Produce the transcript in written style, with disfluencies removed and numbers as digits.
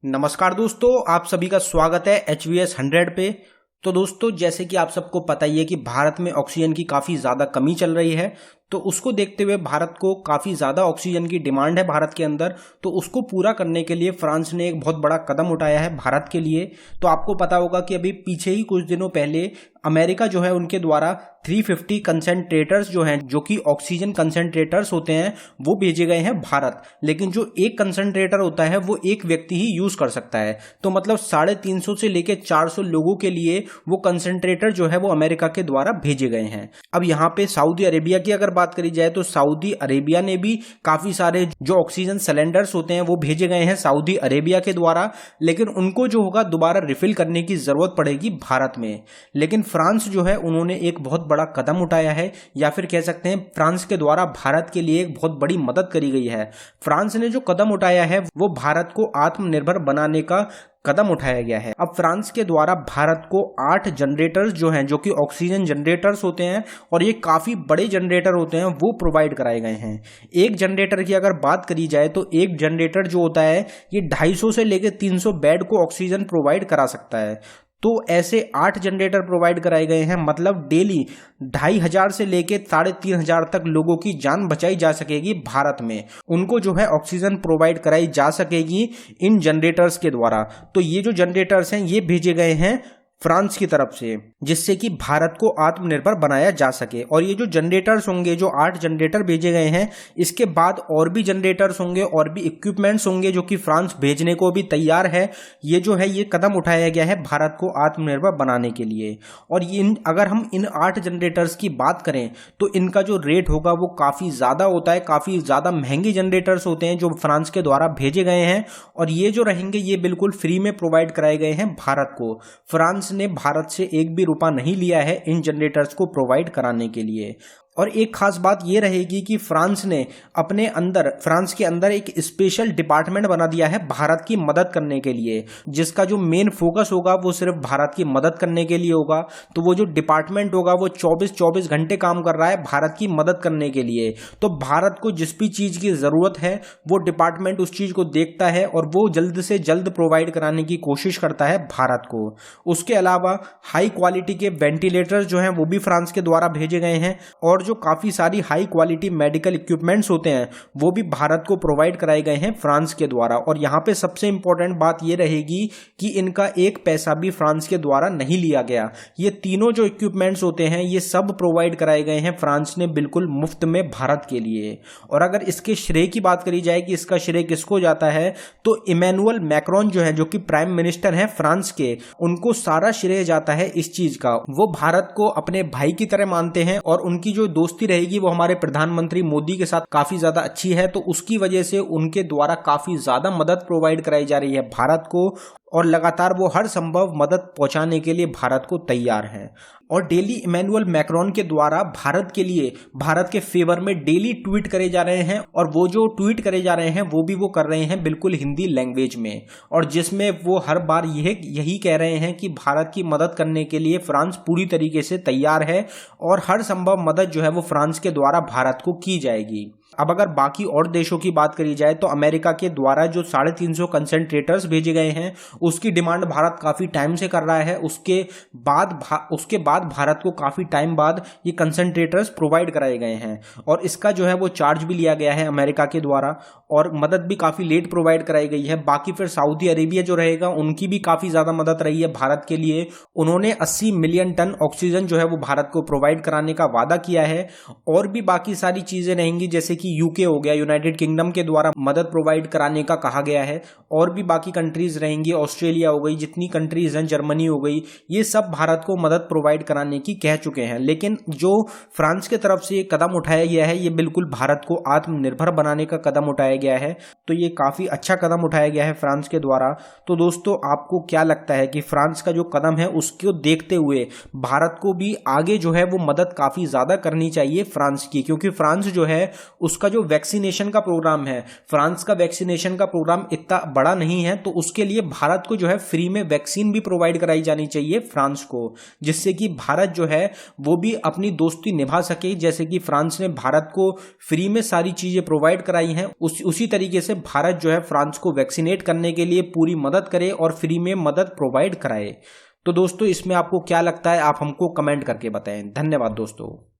नमस्कार दोस्तों, आप सभी का स्वागत है HVS 100 पे। तो दोस्तों, जैसे कि आप सबको पता ही है कि भारत में ऑक्सीजन की काफ़ी ज़्यादा कमी चल रही है। तो उसको देखते हुए भारत को काफ़ी ज़्यादा ऑक्सीजन की डिमांड है भारत के अंदर। तो उसको पूरा करने के लिए फ्रांस ने एक बहुत बड़ा कदम उठाया है भारत के लिए। तो आपको पता होगा कि अभी पीछे ही कुछ दिनों पहले अमेरिका जो है उनके द्वारा 350 कंसेंट्रेटर्स जो हैं, जो कि ऑक्सीजन कंसेंट्रेटर्स होते हैं, वो भेजे गए हैं भारत। लेकिन जो एक कंसेंट्रेटर होता है वो एक व्यक्ति ही यूज़ कर सकता है। तो मतलब 350 से लेकर 400 लोगों के लिए वो कंसेंट्रेटर जो है वो अमेरिका के द्वारा भेजे गए हैं। अब यहाँ पे सऊदी अरेबिया की अगर बात करी जाए तो सऊदी अरेबिया ने भी काफ़ी सारे जो ऑक्सीजन सिलेंडर्स होते हैं वो भेजे गए हैं सऊदी अरेबिया के द्वारा। लेकिन उनको जो होगा दोबारा रिफिल करने की ज़रूरत पड़ेगी भारत में। लेकिन फ्रांस जो है उन्होंने एक बहुत बड़ा कदम उठाया है, या फिर कह सकते हैं फ्रांस के द्वारा भारत के लिए एक बहुत बड़ी मदद करी गई है। फ्रांस ने जो कदम उठाया है वो भारत को आत्मनिर्भर बनाने का कदम उठाया गया है। अब फ्रांस के द्वारा भारत को 8 जनरेटर्स जो हैं, जो कि ऑक्सीजन जनरेटर्स होते हैं और ये काफ़ी बड़े जनरेटर होते हैं, वो प्रोवाइड कराए गए हैं। एक जनरेटर की अगर बात करी जाए तो एक जनरेटर जो होता है ये 250 से लेकर 300 बेड को ऑक्सीजन प्रोवाइड करा सकता है। तो ऐसे 8 जनरेटर प्रोवाइड कराए गए हैं, मतलब डेली 2500 से लेके 3500 तक लोगों की जान बचाई जा सकेगी भारत में। उनको जो है ऑक्सीजन प्रोवाइड कराई जा सकेगी इन जनरेटर्स के द्वारा। तो ये जो जनरेटर्स हैं ये भेजे गए हैं फ्रांस की तरफ से, जिससे कि भारत को आत्मनिर्भर बनाया जा सके। और ये जो जनरेटर्स होंगे, जो 8 जनरेटर भेजे गए हैं, इसके बाद और भी जनरेटर्स होंगे और भी इक्विपमेंट्स होंगे जो कि फ्रांस भेजने को भी तैयार है। ये जो है ये कदम उठाया गया है भारत को आत्मनिर्भर बनाने के लिए। और अगर हम इन 8 जनरेटर्स की बात करें तो इनका जो रेट होगा वो काफ़ी ज़्यादा होता है, काफ़ी ज़्यादा महंगे जनरेटर्स होते हैं जो फ्रांस के द्वारा भेजे गए हैं। और ये जो रहेंगे ये बिल्कुल फ्री में प्रोवाइड कराए गए हैं भारत को। फ्रांस ने भारत से एक भी रुपया नहीं लिया है इन जनरेटर्स को प्रोवाइड कराने के लिए। और एक खास बात ये रहेगी कि फ्रांस के अंदर एक स्पेशल डिपार्टमेंट बना दिया है भारत की मदद करने के लिए, जिसका जो मेन फोकस होगा वो सिर्फ भारत की मदद करने के लिए होगा। तो वो जो डिपार्टमेंट होगा वो 24 घंटे काम कर रहा है भारत की मदद करने के लिए। तो भारत को जिस भी चीज़ की ज़रूरत है वो डिपार्टमेंट उस चीज़ को देखता है और वो जल्द से जल्द प्रोवाइड कराने की कोशिश करता है भारत को। उसके अलावा हाई क्वालिटी के वेंटिलेटर्स जो हैं वो भी फ्रांस के द्वारा भेजे गए हैं, और जो काफ़ी सारी हाई क्वालिटी मेडिकल इक्विपमेंट्स होते हैं वो भी भारत को प्रोवाइड कराए गए हैं फ्रांस के द्वारा। और यहाँ पे सबसे इंपॉर्टेंट बात ये रहेगी कि इनका एक पैसा भी फ्रांस के द्वारा नहीं लिया गया। ये तीनों जो इक्विपमेंट्स होते हैं ये सब प्रोवाइड कराए गए हैं फ्रांस ने बिल्कुल मुफ्त में भारत के लिए। और अगर इसके श्रेय की बात करी जाए कि इसका श्रेय किसको जाता है, तो इमैनुअल मैक्रोन जो है, जो कि प्राइम मिनिस्टर हैं फ्रांस के, उनको सारा श्रेय जाता है इस चीज़ का। वो भारत को अपने भाई की तरह मानते हैं और उनकी जो दोस्ती रहेगी वो हमारे प्रधानमंत्री मोदी के साथ काफी ज्यादा अच्छी है। तो उसकी वजह से उनके द्वारा काफी ज्यादा मदद प्रोवाइड कराई जा रही है भारत को, और लगातार वो हर संभव मदद पहुंचाने के लिए भारत को तैयार है। और डेली इमैनुअल मैक्रोन के द्वारा भारत के लिए, भारत के फेवर में डेली ट्वीट करे जा रहे हैं, और वो जो ट्वीट करे जा रहे हैं वो कर रहे हैं बिल्कुल हिंदी लैंग्वेज में, और जिसमें वो हर बार यही कह रहे हैं कि भारत की मदद करने के लिए फ्रांस पूरी तरीके से तैयार है और हर संभव मदद जो है वो फ्रांस के द्वारा भारत को की जाएगी। अब अगर बाकी और देशों की बात करी जाए तो अमेरिका के द्वारा जो 350 कंसेंट्रेटर्स भेजे गए हैं उसकी डिमांड भारत काफ़ी टाइम से कर रहा है। उसके बाद भारत को काफ़ी टाइम बाद ये कंसेंट्रेटर्स प्रोवाइड कराए गए हैं, और इसका जो है वो चार्ज भी लिया गया है अमेरिका के द्वारा, और मदद भी काफ़ी लेट प्रोवाइड कराई गई है। बाकी फिर सऊदी अरेबिया जो रहेगा उनकी भी काफ़ी ज़्यादा मदद रही है भारत के लिए। उन्होंने 80 मिलियन टन ऑक्सीजन जो है वो भारत को प्रोवाइड कराने का वादा किया है। और भी बाकी सारी चीज़ें रहेंगी, जैसे कि यूके हो गया, यूनाइटेड किंगडम के द्वारा मदद प्रोवाइड कराने का कहा गया है। और भी बाकी कंट्रीज रहेंगी, ऑस्ट्रेलिया हो गई, जितनी कंट्रीज हैं, जर्मनी हो गई, ये सब भारत को मदद प्रोवाइड कराने की कह चुके हैं। लेकिन जो फ्रांस की तरफ से ये कदम उठाया गया है ये बिल्कुल भारत को आत्मनिर्भर बनाने का कदम उठाया गया है। तो ये काफ़ी अच्छा कदम उठाया गया है फ्रांस के द्वारा। तो दोस्तों, आपको क्या लगता है कि फ्रांस का जो कदम है उसको देखते हुए भारत को भी आगे जो है वो मदद काफ़ी ज़्यादा करनी चाहिए फ्रांस की, क्योंकि फ्रांस जो है उसका जो वैक्सीनेशन का प्रोग्राम है, फ्रांस का वैक्सीनेशन का प्रोग्राम इतना बड़ा नहीं है, तो उसके लिए भारत को जो है फ्री में वैक्सीन भी प्रोवाइड कराई जानी चाहिए फ्रांस को, जिससे कि भारत जो है वो भी अपनी दोस्ती निभा सके। जैसे कि फ्रांस ने भारत को फ्री में सारी चीजें प्रोवाइड कराई हैं, उसी तरीके से भारत जो है फ्रांस को वैक्सीनेट करने के लिए पूरी मदद करे और फ्री में मदद प्रोवाइड कराए। तो दोस्तों इसमें आपको क्या लगता है, आप हमको कमेंट करके बताएं। धन्यवाद दोस्तों।